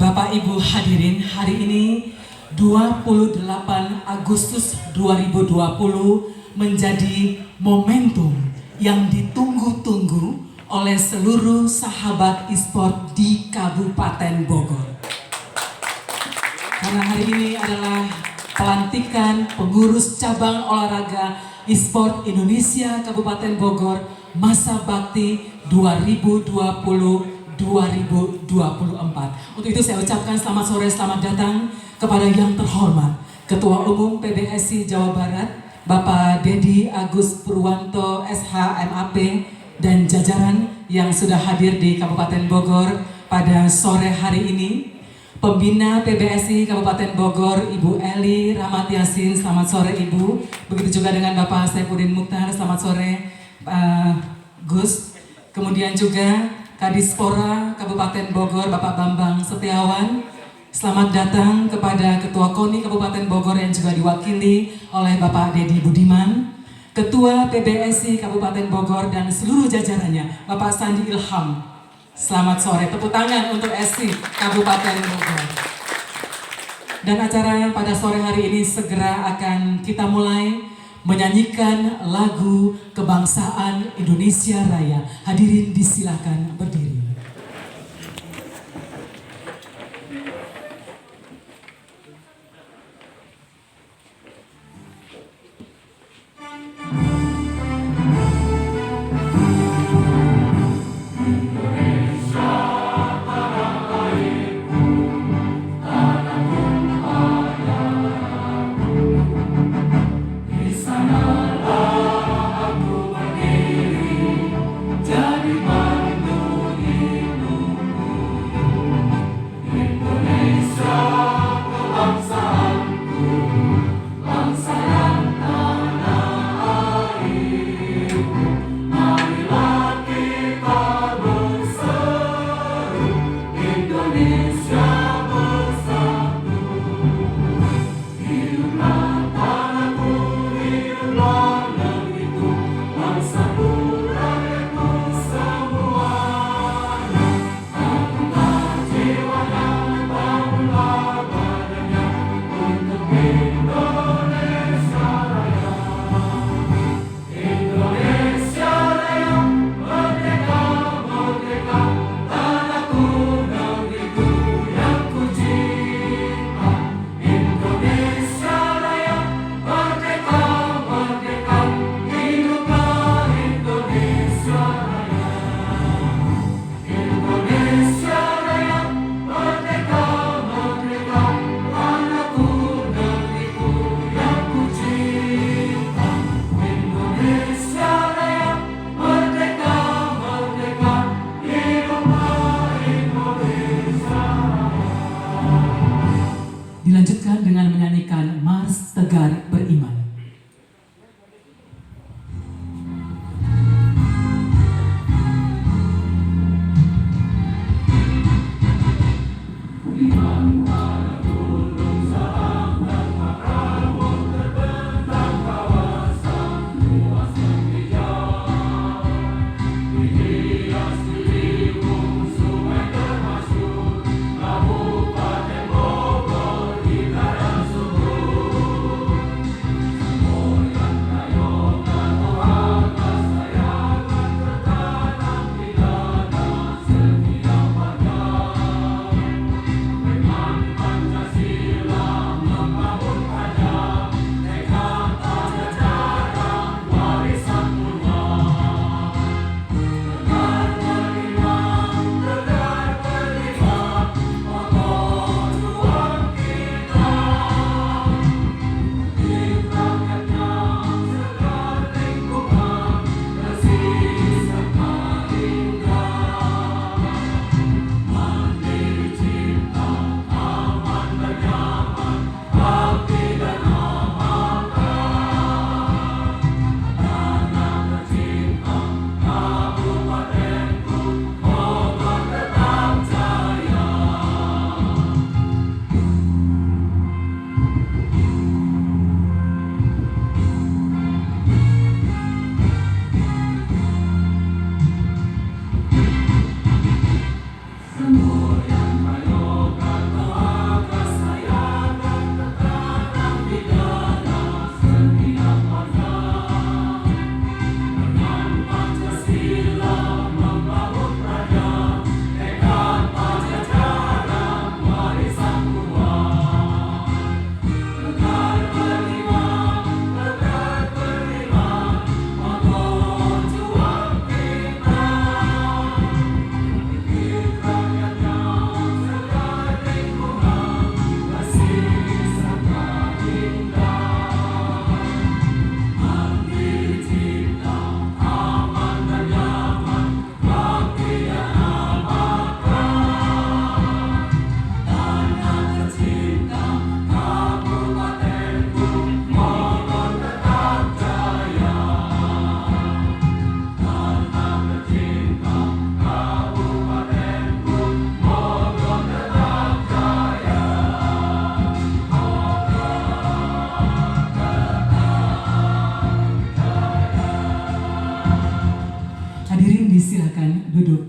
Bapak Ibu hadirin, hari ini 28 Agustus 2020 menjadi momentum yang ditunggu-tunggu oleh seluruh sahabat e-sport di Kabupaten Bogor. Karena hari ini adalah pelantikan pengurus cabang olahraga e-sport Indonesia Kabupaten Bogor masa bakti 2020-2024. Untuk itu saya ucapkan selamat sore, selamat datang kepada yang terhormat Ketua Umum PBSI Jawa Barat, Bapak Dedi Agus Purwanto SH MAP dan jajaran yang sudah hadir di Kabupaten Bogor pada sore hari ini. Pembina PBSI Kabupaten Bogor, Ibu Eli Rahmat Yasin, selamat sore Ibu. Begitu juga dengan Bapak Saifuddin Mukhtar, selamat sore Gus. Kemudian juga Kadispora Kabupaten Bogor, Bapak Bambang Setiawan. Selamat datang kepada Ketua KONI Kabupaten Bogor yang juga diwakili oleh Bapak Dedi Budiman. Ketua PBSI Kabupaten Bogor dan seluruh jajarannya, Bapak Sandi Ilham. Selamat sore, tepuk tangan untuk SI Kabupaten Bogor. Dan acara pada sore hari ini segera akan kita mulai menyanyikan lagu kebangsaan Indonesia Raya. Hadirin disilakan berdiri. Jadi mandu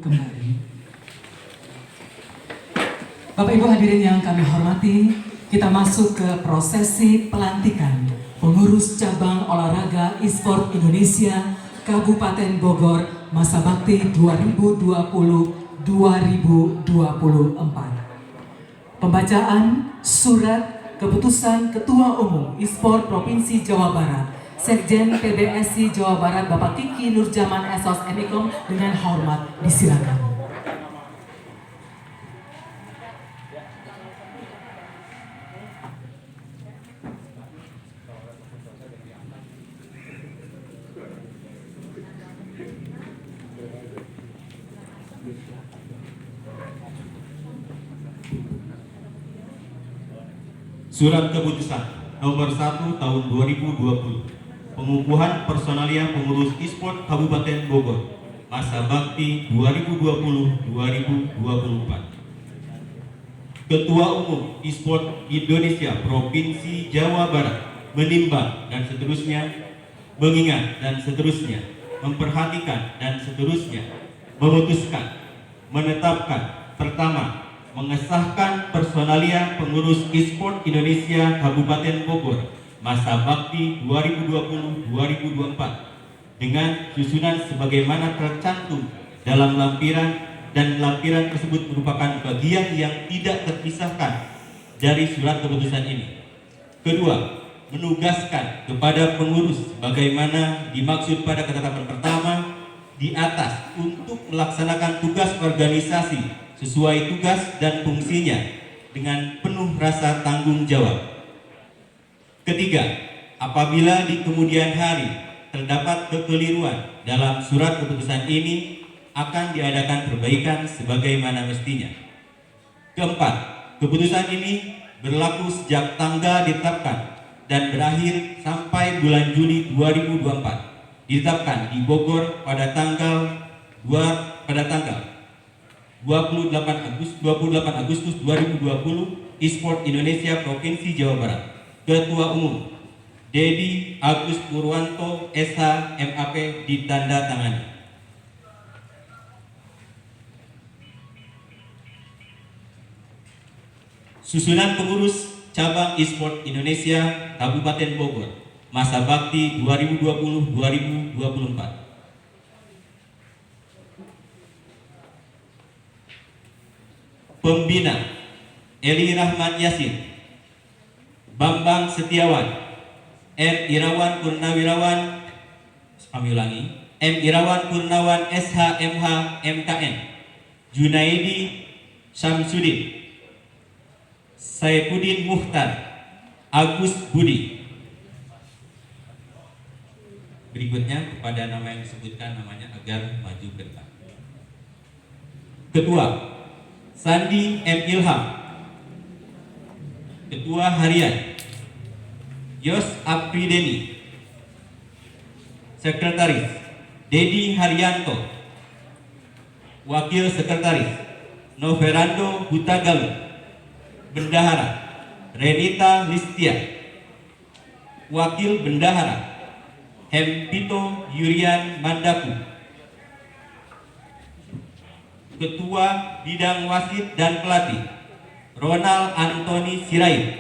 kembali. Bapak Ibu hadirin yang kami hormati, kita masuk ke prosesi pelantikan pengurus cabang olahraga e-sport Indonesia Kabupaten Bogor masa bakti 2020-2024. Pembacaan surat keputusan Ketua Umum e-sport Provinsi Jawa Barat Sekjen PBSI Jawa Barat Bapak Kiki Nurjaman Esos Emikom dengan hormat disilakan. Surat Keputusan Nomor 1 Tahun 2020 Pengukuhan Personalia Pengurus e-sport Kabupaten Bogor masa bakti 2020-2024. Ketua Umum e-sport Indonesia Provinsi Jawa Barat menimbang dan seterusnya, mengingat dan seterusnya, memperhatikan dan seterusnya, memutuskan, menetapkan, pertama, mengesahkan personalia pengurus e-sport Indonesia Kabupaten Bogor masa bakti 2020-2024 dengan susunan sebagaimana tercantum dalam lampiran, dan lampiran tersebut merupakan bagian yang tidak terpisahkan dari surat keputusan ini. Kedua, menugaskan kepada pengurus bagaimana dimaksud pada ketetapan pertama di atas untuk melaksanakan tugas organisasi sesuai tugas dan fungsinya dengan penuh rasa tanggung jawab. Ketiga, apabila di kemudian hari terdapat kekeliruan dalam surat keputusan ini, akan diadakan perbaikan sebagaimana mestinya. Keempat, keputusan ini berlaku sejak tanggal ditetapkan dan berakhir sampai bulan Juli 2024. Ditetapkan di Bogor pada tanggal 28 Agustus 2020, e-sport Indonesia Provinsi Jawa Barat. Ketua Umum Dedi Agus Purwanto SH MAP ditandatangani. Susunan pengurus cabang e-sport Indonesia Kabupaten Bogor masa bakti 2020-2024. Pembina Eli Rahman Yasin, Bambang Setiawan, M. Irawan Purnawirawan, M. Irawan Purnawan SHMH MKN, Junaidi Syamsuddin, Saifuddin Muhtar, Agus Budi. Berikutnya kepada nama yang disebutkan namanya agar maju ke depan. Ketua Sandi M. Ilham. Ketua Harian Yos Aprideni. Sekretaris Dedi Haryanto. Wakil Sekretaris Noverando Hutagalu. Bendahara Renita Listia. Wakil Bendahara Hempito Yurian Mandaku. Ketua Bidang Wasit dan Pelatih Ronald Antoni Sirait.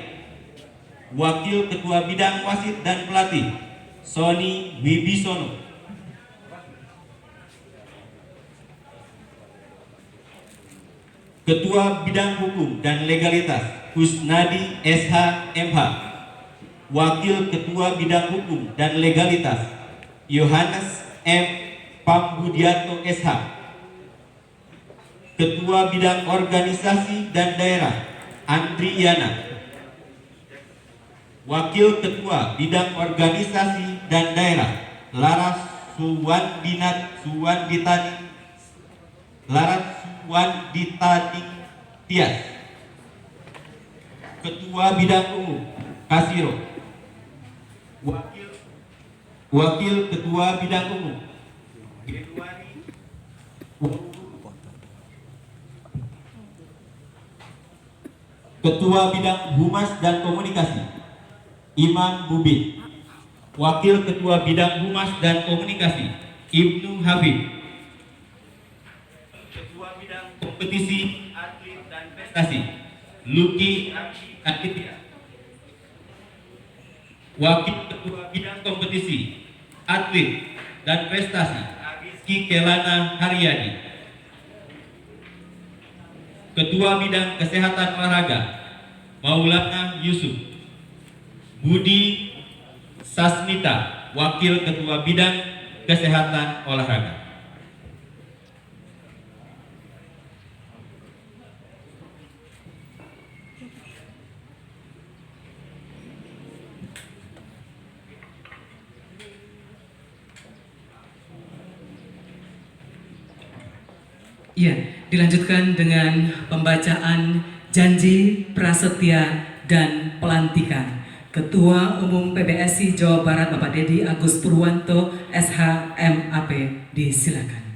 Wakil Ketua Bidang Wasit dan Pelatih Sony Wibisono. Ketua Bidang Hukum dan Legalitas Kusnadi SH MH. Wakil Ketua Bidang Hukum dan Legalitas Yohanes M. Pambudianto SH. Ketua Bidang Organisasi dan Daerah Andriana. Wakil Ketua Bidang Organisasi dan Daerah Laras Suwanditani Tias. Ketua Bidang Umum Kasiro. Wakil Ketua Bidang Umum Ketua Bidang Humas dan Komunikasi Imam Bubin. Wakil Ketua Bidang Humas dan Komunikasi Ibnu Habib. bidang kompetisi atlet dan prestasi Luki Aditya. Wakil Ketua Bidang Kompetisi Atlet dan Prestasi Rizky Kelana Haryadi. Ketua Bidang Kesehatan Olahraga Maulana Yusuf. Budi Sasmita, Wakil Ketua Bidang Kesehatan Olahraga. Ya, dilanjutkan dengan pembacaan janji prasetya dan pelantikan Ketua Umum PBSI Jawa Barat Bapak Dedi Agus Purwanto SH.MAP. Disilakan.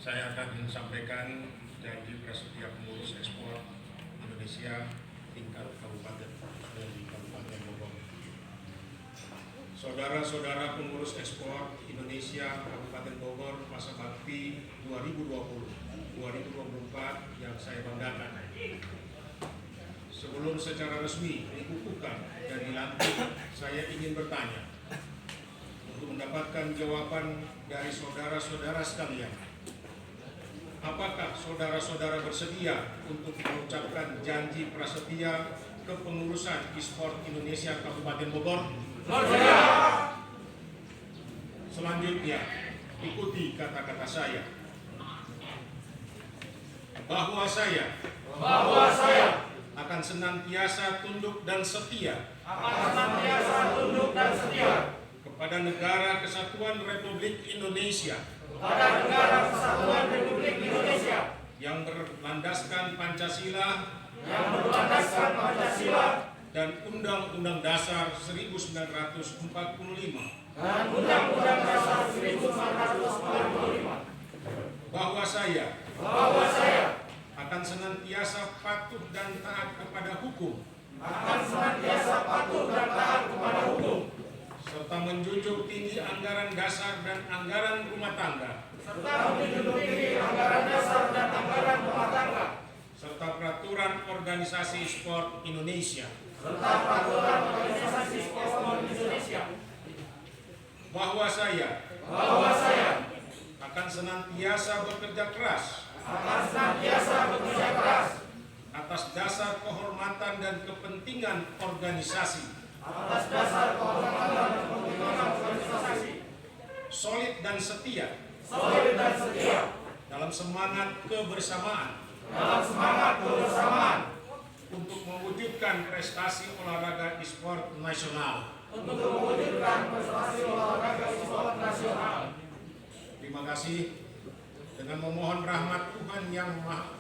Saya akan sampaikan janji prasetya pengurus ekspor Indonesia tingkat kabupaten dari Kabupaten Bogor. Saudara-saudara pengurus ekspor Indonesia Kabupaten Bogor masa bakti 2020-2024 yang saya banggakan. Sebelum secara resmi dikukuhkan dan dilantik, saya ingin bertanya untuk mendapatkan jawaban dari saudara-saudara sekalian. Apakah saudara-saudara bersedia untuk mengucapkan janji prasetya kepengurusan e-sport Indonesia Kabupaten Bogor? Bersedia. Selanjutnya, ikuti kata-kata saya. Bahwa saya akan senantiasa tunduk dan setia kepada Negara Kesatuan Republik Indonesia yang berlandaskan Pancasila dan Undang-Undang Dasar 1945 bahwa saya akan senantiasa patuh dan taat kepada hukum serta menjunjung tinggi anggaran dasar dan anggaran rumah tangga serta peraturan organisasi sport Indonesia bahwa saya akan senantiasa bekerja keras atas dasar kehormatan dan kepentingan organisasi solid dan setia dalam semangat kebersamaan untuk mewujudkan prestasi olahraga e-sport nasional. Terima kasih. Dengan memohon rahmat Tuhan Yang Maha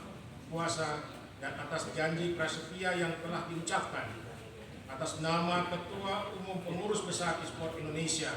Kuasa dan atas janji prasetya yang telah diucapkan atas nama Ketua Umum Pengurus Besar e-sport Indonesia,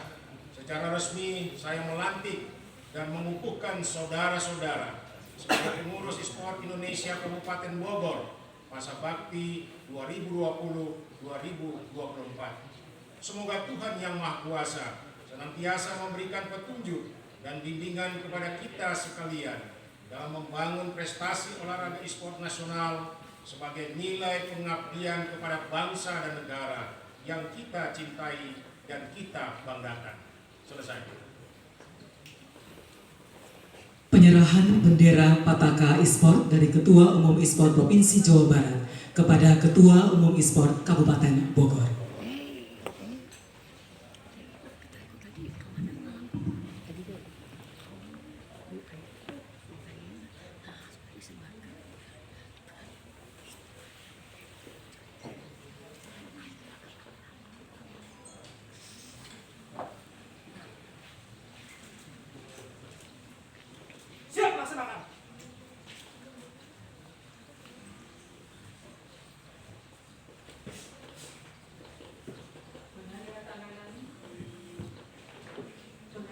secara resmi saya melantik dan mengukuhkan saudara-saudara sebagai pengurus e-sport Indonesia Kabupaten Bogor masa bakti 2020-2024. Semoga Tuhan Yang Maha Kuasa senantiasa memberikan petunjuk dan bimbingan kepada kita sekalian dalam membangun prestasi olahraga e-sport nasional sebagai nilai pengabdian kepada bangsa dan negara yang kita cintai dan kita banggakan. Selesai. Penyerahan bendera Pataka e-sport dari Ketua Umum e-sport Provinsi Jawa Barat kepada Ketua Umum e-sport Kabupaten Bogor.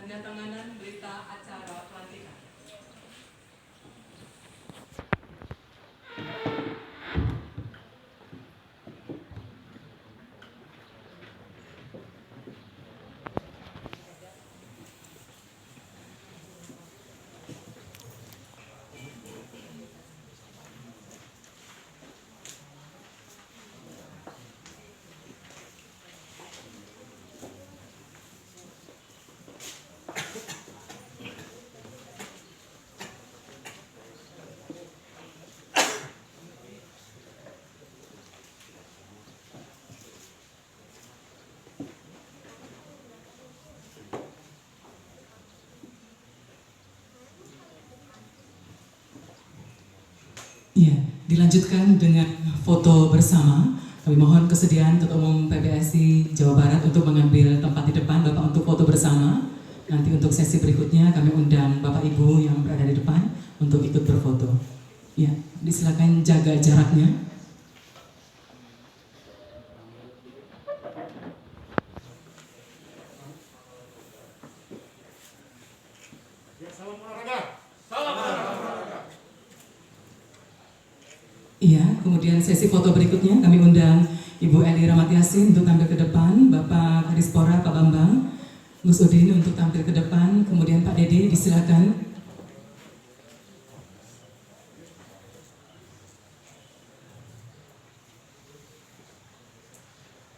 penandatanganan berita acara pelantikan. Iya, dilanjutkan dengan foto bersama. Kami mohon kesediaan Ketua Umum PBSI Jawa Barat untuk mengambil tempat di depan Bapak untuk foto bersama. Nanti untuk sesi berikutnya kami undang Bapak Ibu yang berada di depan untuk ikut berfoto. Ya, disilakan jaga jaraknya. Salam olahraga. Salam olahraga. Iya, kemudian sesi foto berikutnya kami undang Ibu Eli Rahmat Yasin untuk tampil ke depan, Bapak Kadispora Pak Bambang, Gus Udin untuk tampil ke depan, kemudian Pak Dedi disilakan.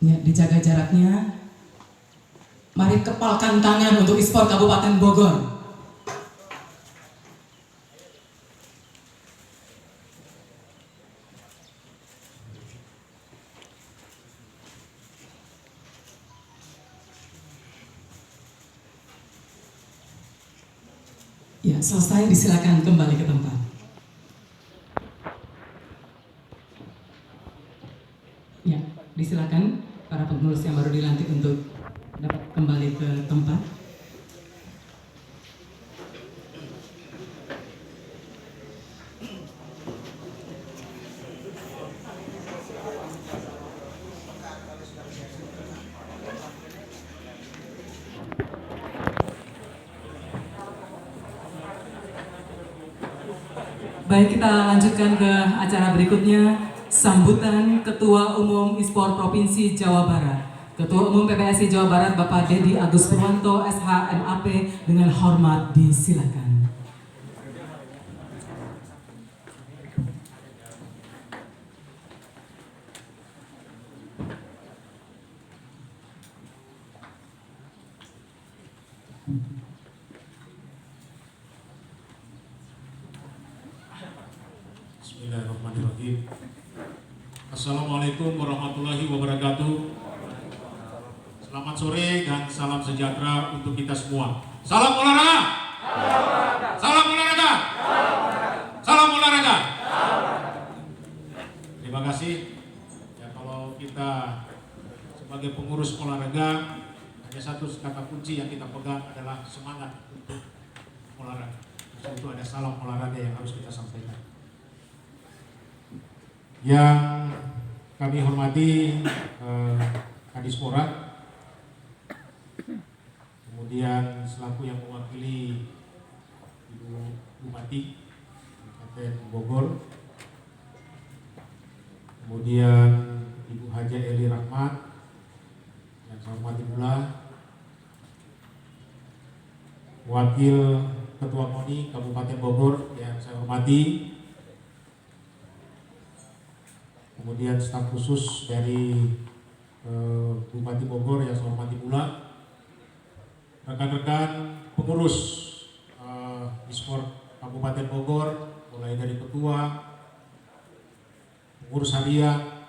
Ya, dijaga jaraknya. Mari kepalkan tangan untuk e-sport Kabupaten Bogor. Ya, selesai, disilakan kembali ke tempat. Ya, disilakan para pengurus yang baru dilantik untuk dapat kembali ke tempat. Baik, kita lanjutkan ke acara berikutnya, sambutan Ketua Umum e-sport Provinsi Jawa Barat. Ketua Umum PBSI Jawa Barat Bapak Dedi Agus Purwanto SH MAP dengan hormat disilakan. Bismillahirrahmanirrahim. Assalamualaikum warahmatullahi wabarakatuh. Selamat sore dan salam sejahtera untuk kita semua. Salam olahraga. Salam olahraga. Salam olahraga. Terima kasih. Ya, kalau kita sebagai pengurus olahraga, hanya satu kata kunci yang kita pegang adalah semangat untuk olahraga. Itu ada salam olahraga yang harus kita sampaikan. Yang kami hormati Kadispora, kemudian selaku yang mewakili Ibu Bupati Kabupaten Bogor, kemudian Ibu Haja Eli Rahmat yang saya hormati pula, Wakil Ketua KONI Kabupaten Bogor yang saya hormati, kemudian staf khusus dari Bupati Bogor yang saya hormati pula, rekan-rekan pengurus e-sport Kabupaten Bogor, mulai dari ketua, pengurus harian,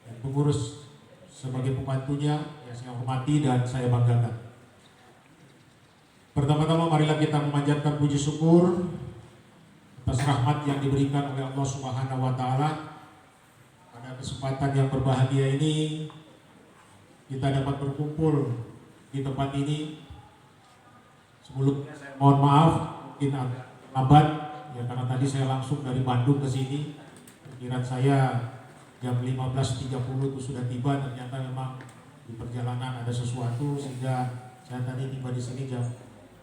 dan pengurus sebagai pembantunya yang saya hormati dan saya banggakan. Pertama-tama marilah kita memanjatkan puji syukur atas rahmat yang diberikan oleh Allah Subhanahu wa Ta'ala. Pada kesempatan yang berbahagia ini kita dapat berkumpul di tempat ini. Sebelumnya saya mohon maaf mungkin agak lambat ya, karena tadi saya langsung dari Bandung ke sini. Perkiraan saya jam 15.30 itu sudah tiba, ternyata memang di perjalanan ada sesuatu sehingga saya tadi tiba di sini jam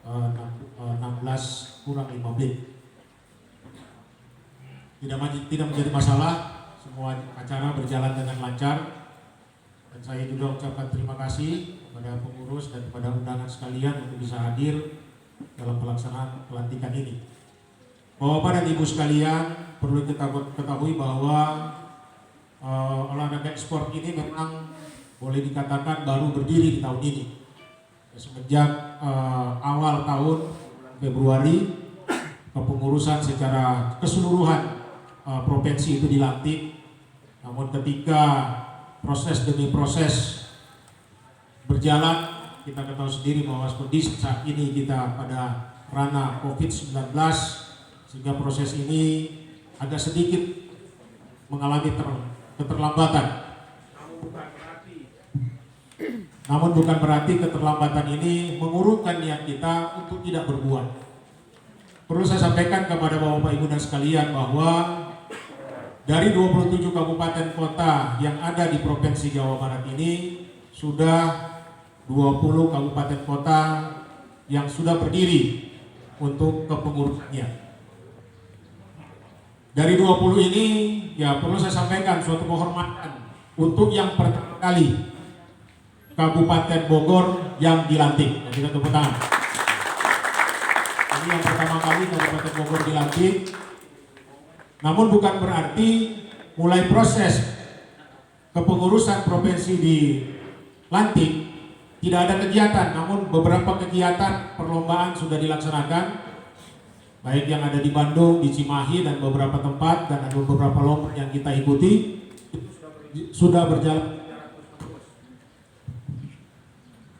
16 kurang 5 menit. Tidak menjadi masalah, semua acara berjalan dengan lancar. Dan saya juga ucapkan terima kasih kepada pengurus dan kepada undangan sekalian untuk bisa hadir dalam pelaksanaan pelantikan ini. Bapak dan Ibu sekalian, perlu kita ketahui bahwa olahraga e-sport ini memang boleh dikatakan baru berdiri di tahun ini. Semenjak awal tahun Februari, kepengurusan secara keseluruhan provinsi itu dilantik. Namun ketika proses demi proses berjalan, kita ketahui sendiri bahwa kondisi saat ini kita pada ranah COVID-19, sehingga proses ini agak sedikit mengalami keterlambatan. Namun bukan berarti keterlambatan ini mengurungkan niat kita untuk tidak berbuat. Perlu saya sampaikan kepada Bapak Ibu dan sekalian bahwa dari 27 kabupaten kota yang ada di Provinsi Jawa Barat ini, sudah 20 kabupaten kota yang sudah berdiri untuk kepengurusannya. Dari 20 ini, ya perlu saya sampaikan suatu penghormatan untuk yang pertama kali Kabupaten Bogor yang dilantik. Kita tepuk tangan. Ini yang pertama kali Kabupaten Bogor dilantik. Namun bukan berarti mulai proses kepengurusan provinsi dilantik tidak ada kegiatan. Namun beberapa kegiatan perlombaan sudah dilaksanakan, baik yang ada di Bandung, di Cimahi, dan beberapa tempat, dan ada beberapa lomba yang kita ikuti sudah berjalan.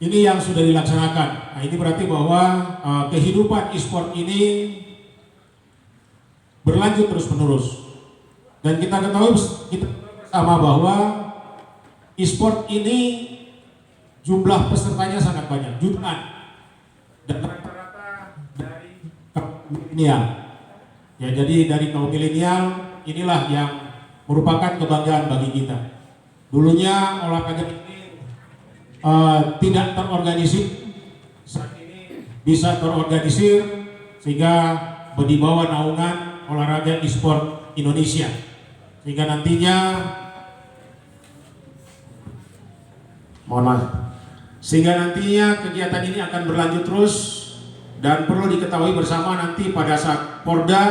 Ini yang sudah dilaksanakan. Nah, ini berarti bahwa kehidupan e-sport ini berlanjut terus menerus. Dan kita ketahui kita sama bahwa e-sport ini jumlah pesertanya sangat banyak, jutaan. Dan rata-rata dari kaum milenial. Ya, jadi dari kaum milenial inilah yang merupakan kebanggaan bagi kita. Dulunya olahraga ini tidak terorganisir, saat ini bisa terorganisir sehingga di bawah naungan olahraga e-sport Indonesia, sehingga nantinya kegiatan ini akan berlanjut terus. Dan perlu diketahui bersama, nanti pada saat Porda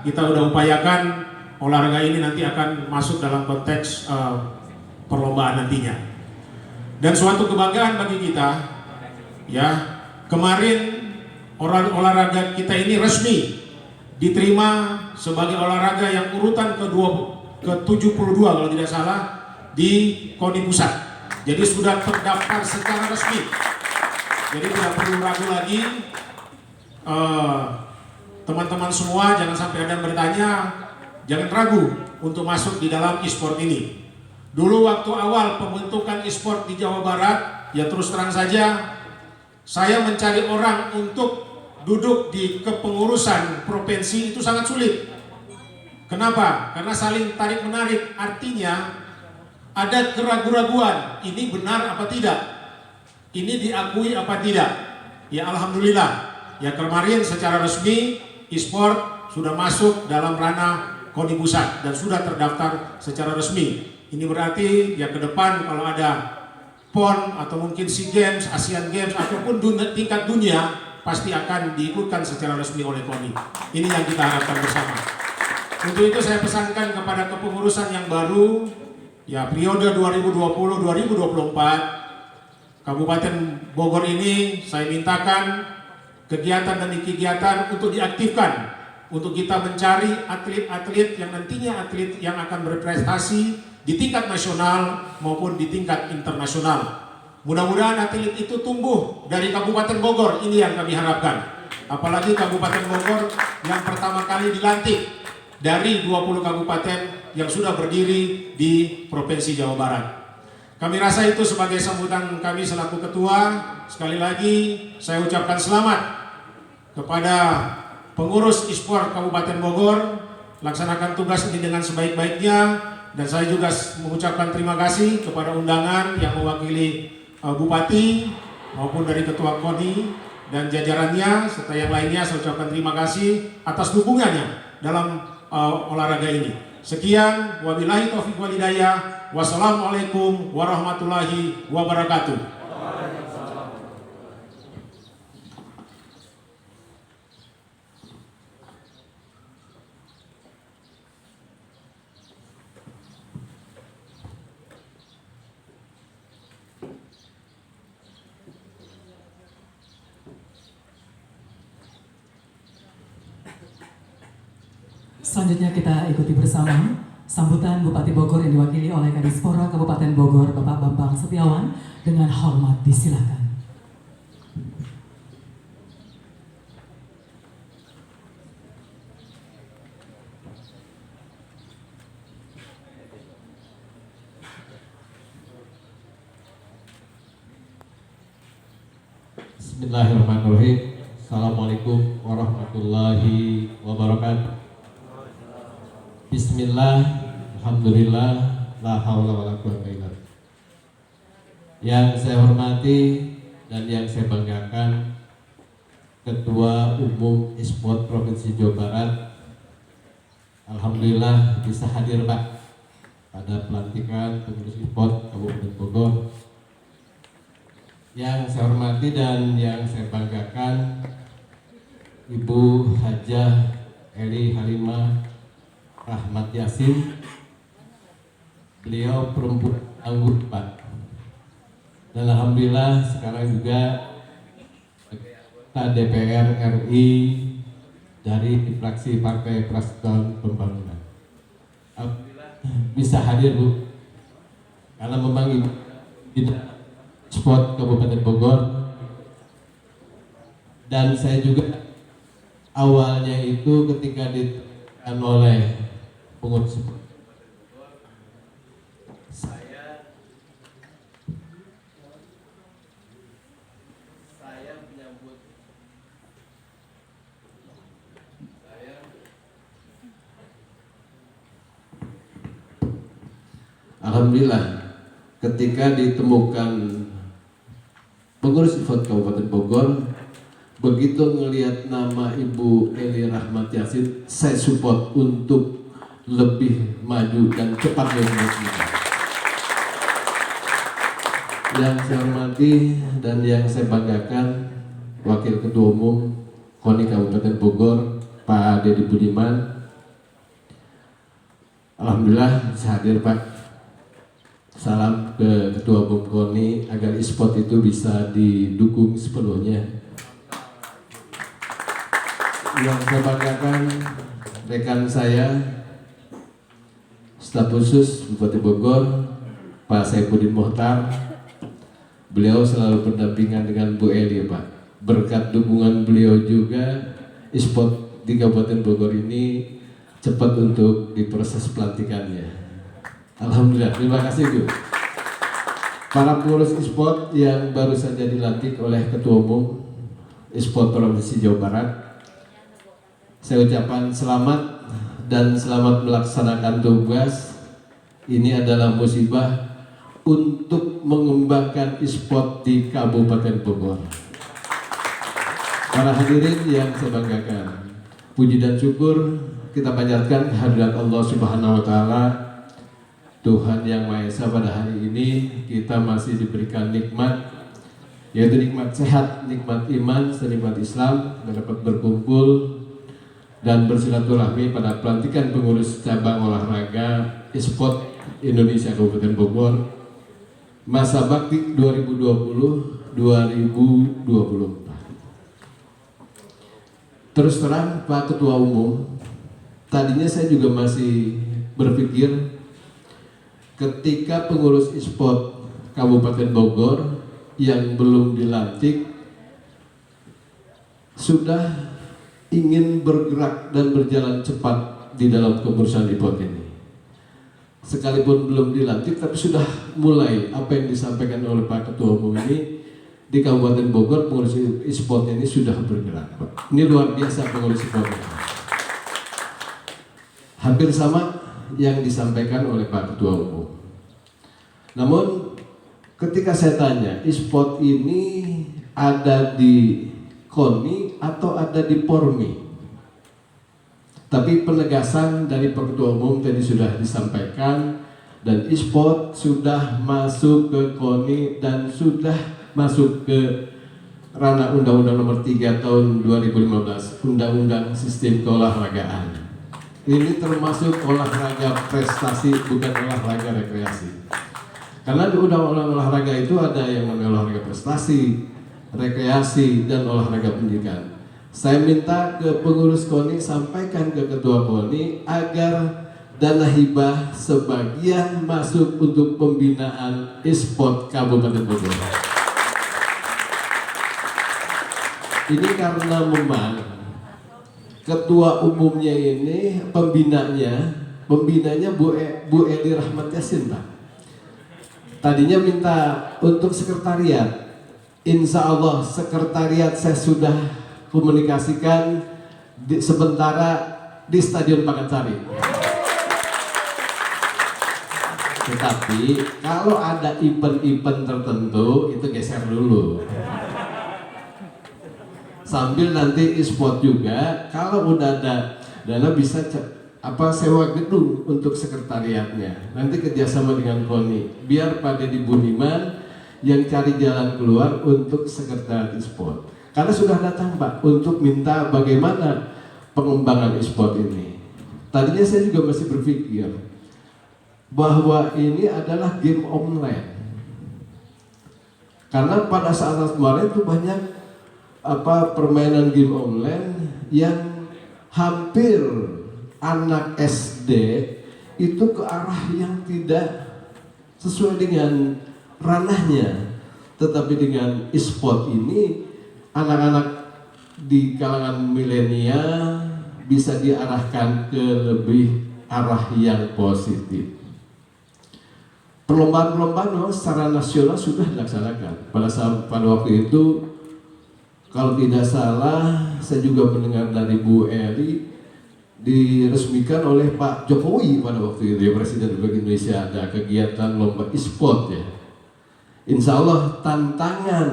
kita udah upayakan olahraga ini nanti akan masuk dalam konteks perlombaan nantinya. Dan suatu kebanggaan bagi kita, ya, kemarin olahraga kita ini resmi diterima sebagai olahraga yang urutan ke-72 kalau tidak salah di KONI Pusat. Jadi sudah terdaftar secara resmi. Jadi tidak perlu ragu lagi, teman-teman semua, jangan sampai ada yang bertanya, jangan ragu untuk masuk di dalam e-sport ini. Dulu waktu awal pembentukan e-sport di Jawa Barat, ya terus terang saja, saya mencari orang untuk duduk di kepengurusan provinsi itu sangat sulit. Kenapa? Karena saling tarik menarik, artinya ada keraguan-raguan, ini benar apa tidak, ini diakui apa tidak. Ya alhamdulillah, ya kemarin secara resmi e-sport sudah masuk dalam ranah KONI Pusat dan sudah terdaftar secara resmi. Ini berarti ya ke depan kalau ada PON atau mungkin SEA Games, Asian Games ataupun tingkat dunia pasti akan diikutkan secara resmi oleh KONI. Ini yang kita harapkan bersama. Untuk itu saya pesankan kepada kepengurusan yang baru, ya periode 2020-2024, Kabupaten Bogor ini saya mintakan kegiatan demi kegiatan untuk diaktifkan, untuk kita mencari atlet-atlet yang nantinya atlet yang akan berprestasi di tingkat nasional maupun di tingkat internasional. Mudah-mudahan atlet itu tumbuh dari Kabupaten Bogor, ini yang kami harapkan. Apalagi Kabupaten Bogor yang pertama kali dilantik dari 20 kabupaten yang sudah berdiri di Provinsi Jawa Barat. Kami rasa itu sebagai sambutan kami selaku ketua. Sekali lagi saya ucapkan selamat kepada pengurus e-sport Kabupaten Bogor, laksanakan tugas ini dengan sebaik-baiknya. Dan saya juga mengucapkan terima kasih kepada undangan yang mewakili Bupati maupun dari Ketua KONI dan jajarannya serta yang lainnya saya ucapkan terima kasih atas dukungannya dalam olahraga ini. Sekian, wabillahi taufiq wal hidayah. Wassalamualaikum warahmatullahi wabarakatuh. Selanjutnya kita ikuti bersama sambutan Bupati Bogor yang diwakili oleh Kadispora Kabupaten Bogor Bapak Bambang Setiawan, dengan hormat disilakan. Bismillahirrahmanirrahim. Assalamualaikum warahmatullahi wabarakatuh. Bismillah, alhamdulillah, la haula wala quwwata illa billah. Yang saya hormati dan yang saya banggakan, Ketua Umum E-Sport Provinsi Jawa Barat, alhamdulillah bisa hadir Pak pada pelantikan pengurus E-Sport Kabupaten Bogor. Yang saya hormati dan yang saya banggakan, Ibu Hajah Eli Halimah Rahmat Yasin, beliau perempuan anggun Pak, dan alhamdulillah sekarang juga anggota DPR RI dari fraksi Partai Persatuan Pembangunan. Alhamdulillah bisa hadir Bu, karena memang Ibu di sport Kabupaten Bogor, dan saya juga awalnya itu ketika ditekan oleh pengurus saya menyambut alhamdulillah ketika ditemukan pengurus E-Sport Kabupaten Bogor, begitu ngelihat nama Ibu Eli Rahmat Yasin, saya support untuk lebih maju dan cepat lebih. Yang saya hormati dan yang saya banggakan, Wakil Ketua Umum KONI Kabupaten Bogor, Pak Dedi Budiman. Alhamdulillah bisa hadir Pak. Salam ke Ketua Umum KONI agar E-Sport itu bisa didukung sepenuhnya. Yang saya banggakan, rekan saya, staf khusus Bupati Bogor, Pak Saifuddin Mohtar. Beliau selalu berdampingan dengan Bu Eli Pak. Berkat dukungan beliau juga, E-Sport di Kabupaten Bogor ini cepat untuk diproses pelantikannya. Alhamdulillah, terima kasih Bu. Para pengurus E-Sport yang baru saja dilantik oleh Ketua Umum E-Sport Provinsi Jawa Barat, saya ucapkan selamat dan selamat melaksanakan tugas. Ini adalah musibah untuk mengembangkan E-Sport di Kabupaten Bogor. Para hadirin yang saya banggakan, puji dan syukur kita panjatkan kehadirat Allah Subhanahu wa Ta'ala, Tuhan Yang Maha Esa. Pada hari ini kita masih diberikan nikmat, yaitu nikmat sehat, nikmat iman, nikmat Islam, dapat berkumpul dan bersilaturahmi pada pelantikan pengurus cabang olahraga E-Sport Indonesia Kabupaten Bogor masa bakti 2020-2024. Terus terang Pak Ketua Umum, tadinya saya juga masih berpikir ketika pengurus E-Sport Kabupaten Bogor yang belum dilantik sudah ingin bergerak dan berjalan cepat di dalam kepengurusan E-Sport ini. Sekalipun belum dilantik, tapi sudah mulai apa yang disampaikan oleh Pak Ketua Umum ini di Kabupaten Bogor, pengurus E-Sport ini sudah bergerak. Ini luar biasa pengurus E-Sport. Hampir sama yang disampaikan oleh Pak Ketua Umum. Namun ketika saya tanya, E-Sport ini ada di KONI atau ada di PORMI. Tapi penegasan dari Pak Ketua Umum tadi sudah disampaikan, dan e-sport sudah masuk ke KONI dan sudah masuk ke ranah Undang-Undang Nomor 3 Tahun 2015, Undang-Undang Sistem Keolahragaan. Ini termasuk olahraga prestasi, bukan olahraga rekreasi. Karena di Undang-Undang Olahraga itu ada yang namanya olahraga prestasi, rekreasi, dan olahraga pendidikan. Saya minta ke pengurus KONI sampaikan ke Ketua KONI agar dana hibah sebagian masuk untuk pembinaan e-sport Kabupaten Bogor. Ini karena memang Ketua Umumnya ini pembinanya Bu Eli Rahmat Yasin, Pak. Tadinya minta untuk sekretariat. Insya Allah sekretariat saya sudah komunikasikan sementara di Stadion Pakansari. Tetapi kalau ada event-event tertentu itu geser dulu. Sambil nanti e-sport juga, kalau udah ada dana bisa sewa gedung untuk sekretariatnya. Nanti kerjasama dengan KONI, biar Pak Deddy Budiman yang cari jalan keluar untuk sekretariat e-sport. Karena sudah datang Pak untuk minta bagaimana pengembangan e-sport ini. Tadinya saya juga masih berpikir bahwa ini adalah game online. Karena pada saat kemarin itu banyak permainan game online yang hampir anak SD itu ke arah yang tidak sesuai dengan ranahnya. Tetapi dengan e-sport ini anak-anak di kalangan milenial bisa diarahkan ke lebih arah yang positif. Perlombaan-perlombaan secara nasional sudah dilaksanakan. Pada waktu itu, kalau tidak salah, saya juga mendengar dari Bu Eli diresmikan oleh Pak Jokowi pada waktu itu, ya, Presiden Republik Indonesia, ada kegiatan lomba e-sport ya. Insya Allah tantangan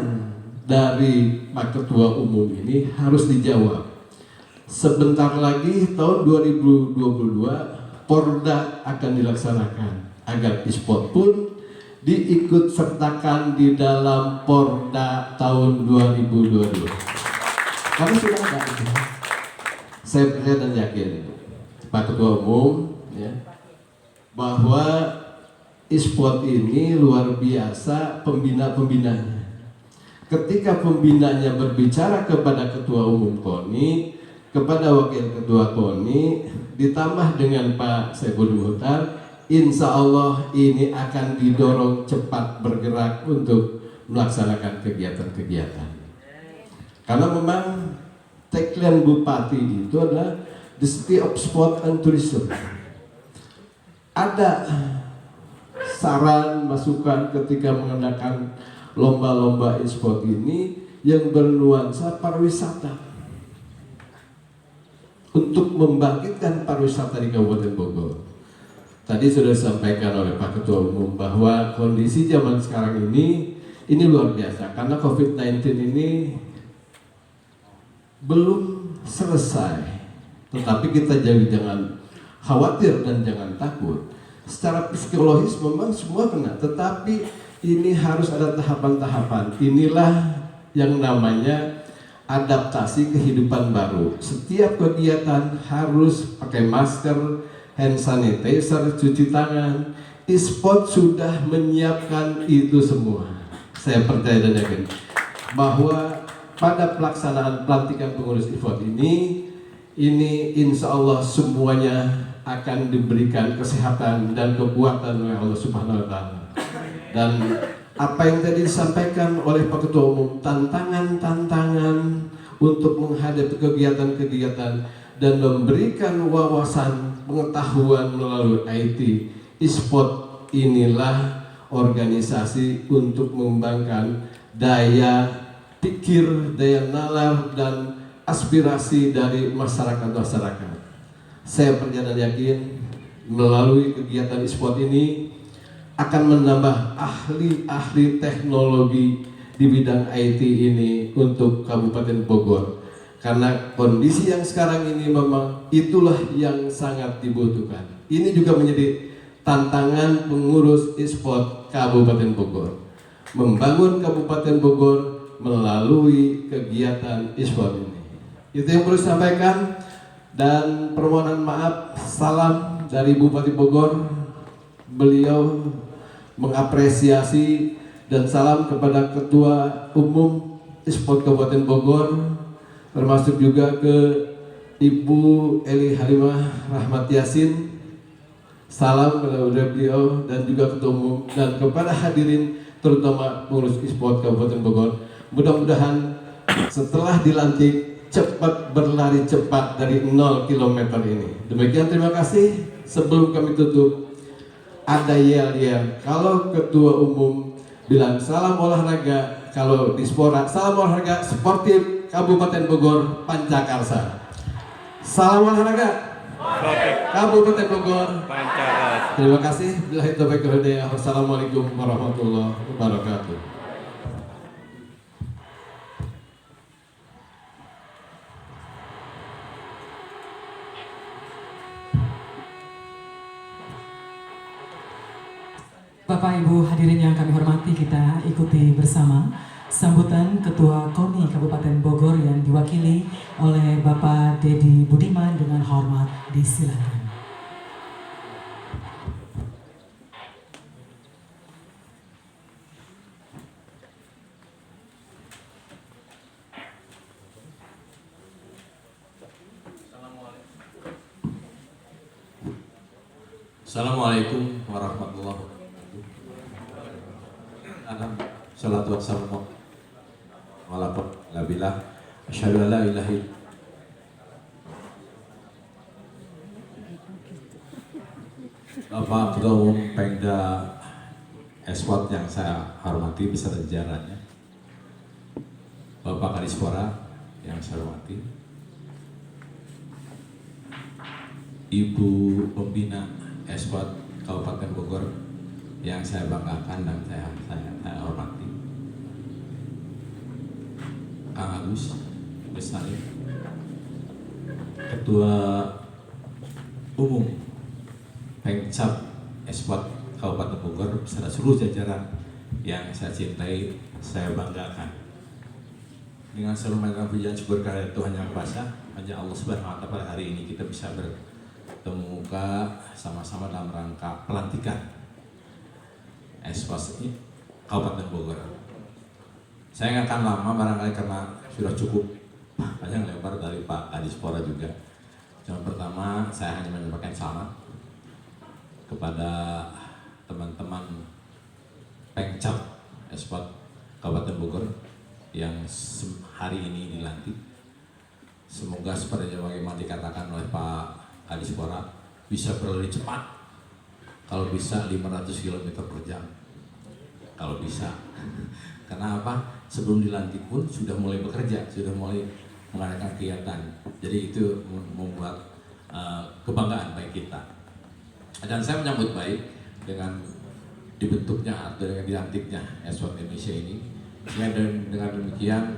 dari Pak Ketua Umum ini harus dijawab. Sebentar lagi tahun 2022 Porda akan dilaksanakan agar e-sport pun diikut sertakan di dalam Porda tahun 2022. Karena sudah ada itu. Saya percaya dan yakin Pak Ketua Umum ya, bahwa e-sport ini luar biasa pembina-pembinanya. Ketika pembinanya berbicara kepada Ketua Umum KONI, kepada Wakil Ketua KONI, ditambah dengan Pak Saiful Muhtar, insya Allah ini akan didorong cepat bergerak untuk melaksanakan kegiatan-kegiatan. Karena memang tagline Bupati itu adalah the city of sport and tourism. Ada saran, masukan ketika mengadakan lomba-lomba e-sport ini yang bernuansa pariwisata untuk membangkitkan pariwisata di Kabupaten Bogor. Tadi sudah disampaikan oleh Pak Ketua Umum bahwa kondisi zaman sekarang ini luar biasa karena COVID-19 ini belum selesai, tetapi kita jangan khawatir dan jangan takut. Secara psikologis memang semua kena, tetapi ini harus ada tahapan-tahapan. Inilah yang namanya adaptasi kehidupan baru. Setiap kegiatan harus pakai masker, hand sanitizer, cuci tangan. E-sport sudah menyiapkan itu semua. Saya percaya dan yakin bahwa pada pelaksanaan pelantikan pengurus e-sport ini insya Allah semuanya akan diberikan kesehatan dan kekuatan oleh Allah Subhanahu wa Ta'ala. Dan apa yang tadi disampaikan oleh Pak Ketua Umum, tantangan-tantangan untuk menghadapi kegiatan-kegiatan dan memberikan wawasan pengetahuan melalui IT, e-sport inilah organisasi untuk mengembangkan daya pikir, daya nalar, dan aspirasi dari masyarakat-masyarakat. Saya percaya dan yakin melalui kegiatan e-sport ini akan menambah ahli-ahli teknologi di bidang IT ini untuk Kabupaten Bogor. Karena kondisi yang sekarang ini memang itulah yang sangat dibutuhkan. Ini juga menjadi tantangan pengurus e-sport Kabupaten Bogor. Membangun Kabupaten Bogor melalui kegiatan e-sport ini. Itu yang perlu disampaikan, dan permohonan maaf, salam dari Bupati Bogor. Beliau mengapresiasi, dan salam kepada Ketua Umum e-sport Kabupaten Bogor, termasuk juga ke Ibu Eli Halimah Rahmat Yasin. Salam kepada beliau dan juga Ketua Umum, dan kepada hadirin terutama pengurus e-sport Kabupaten Bogor. Mudah-mudahan setelah dilantik cepat berlari cepat dari 0 km ini. Demikian, terima kasih. Sebelum kami tutup, ada yel-yel. Kalau Ketua Umum bilang salam olahraga, kalau di Spora salam olahraga sportif Kabupaten Bogor Pancakarsa. Salam olahraga Kabupaten Bogor Pancakarsa. Terima kasih. Billahi taufiq wal hidayah. Wassalamualaikum warahmatullahi wabarakatuh. Bapak Ibu hadirin yang kami hormati, kita ikuti bersama sambutan Ketua KONI Kabupaten Bogor yang diwakili oleh Bapak Dedi Budiman dengan hormat disilakan. Assalamualaikum warahmatullahi wabarakatuh. Salatu wassalamu ala nabilah asyhadu an la ilaha illallah. Bapak Ketua Umum Pengda e-sport yang saya hormati beserta jajarannya, Bapak Kadispora yang saya hormati, Ibu Pembina e-sport Kabupaten Bogor yang saya banggakan dan saya hormati, Kang Agus Bestari, Ketua Umum Pengcap e-sport Kabupaten Bogor beserta seluruh jajaran yang saya cintai, saya banggakan. Dengan seluruh pujian syukur kehadirat Tuhan Yang Maha Esa, hanya Allah Subhanahu wa Ta'ala, pada hari ini kita bisa bertemu muka sama-sama dalam rangka pelantikan e-sport Kabupaten Bogor. Saya nggak akan lama barangkali karena sudah cukup panjang lebar dari Pak Kadispora juga. Yang pertama, saya hanya menyampaikan selamat kepada teman-teman Pengcap e-sport Kabupaten Bogor yang hari ini dilantik. Semoga seperti bagaimana dikatakan oleh Pak Kadispora, bisa berlari cepat. Kalau bisa 500 km per jam. Kalau bisa. Karena apa? Sebelum dilantik pun sudah mulai bekerja, sudah mulai mengadakan kegiatan. Jadi itu membuat kebanggaan bagi kita. Dan saya menyambut baik dengan dibentuknya atau dengan dilantiknya e-sport Indonesia ini. Dengan demikian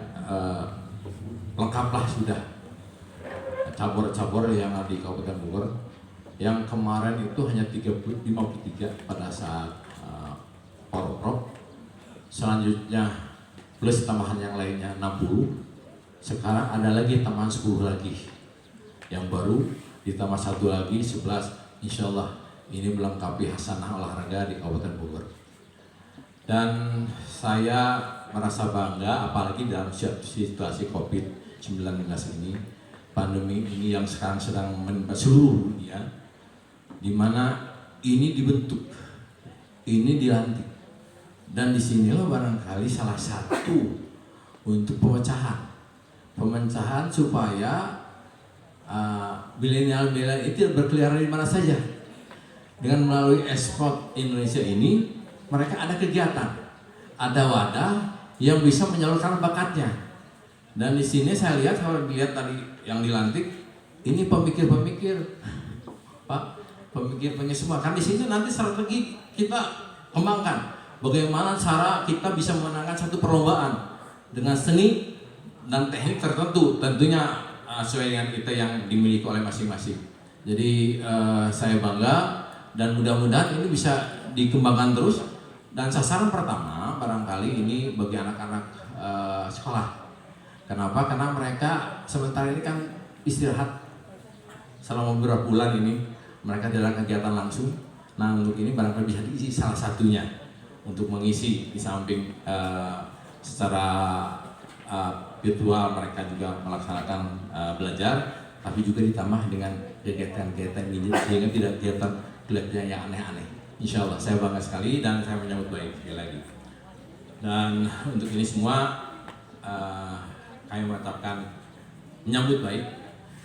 lengkaplah sudah cabur-cabur yang ada di Kabupaten Bogor, yang kemarin itu hanya 53 pada saat Porprov. Selanjutnya plus tambahan yang lainnya 60. Sekarang ada lagi tambahan 10 lagi yang baru, ditambah 1 lagi 11. Insya Allah ini melengkapi hasanah olahraga di Kabupaten Bogor. Dan saya merasa bangga apalagi dalam situasi COVID-19 ini, pandemi ini yang sekarang sedang menimpa seluruh dunia, di mana ini dibentuk, ini dilantik, dan disinilah barangkali salah satu untuk pemecahan supaya milenial itu berkeliaran di mana saja. Dengan melalui e-sport Indonesia ini, mereka ada kegiatan, ada wadah yang bisa menyalurkan bakatnya. Dan di sini saya lihat, kalau dilihat tadi yang dilantik, ini pemikir-pemikir, Pak. Pemikir semua. Kan di sini nanti strategi kita kembangkan bagaimana cara kita bisa memenangkan satu perlombaan dengan seni dan teknik tertentu, tentunya sesuai dengan kita yang dimiliki oleh masing-masing. Jadi saya bangga dan mudah-mudahan ini bisa dikembangkan terus. Dan sasaran pertama barangkali ini bagi anak-anak sekolah. Kenapa? Karena mereka sementara ini kan istirahat selama beberapa bulan ini, mereka dalam kegiatan langsung. Nah, untuk ini barangkali bisa diisi salah satunya untuk mengisi di samping secara virtual mereka juga melaksanakan belajar, tapi juga ditambah dengan kegiatan-kegiatan ini sehingga tidak kegiatan yang aneh-aneh. Insya Allah saya bangga sekali dan saya menyambut baik sekali lagi. Dan untuk ini semua kami menetapkan menyambut baik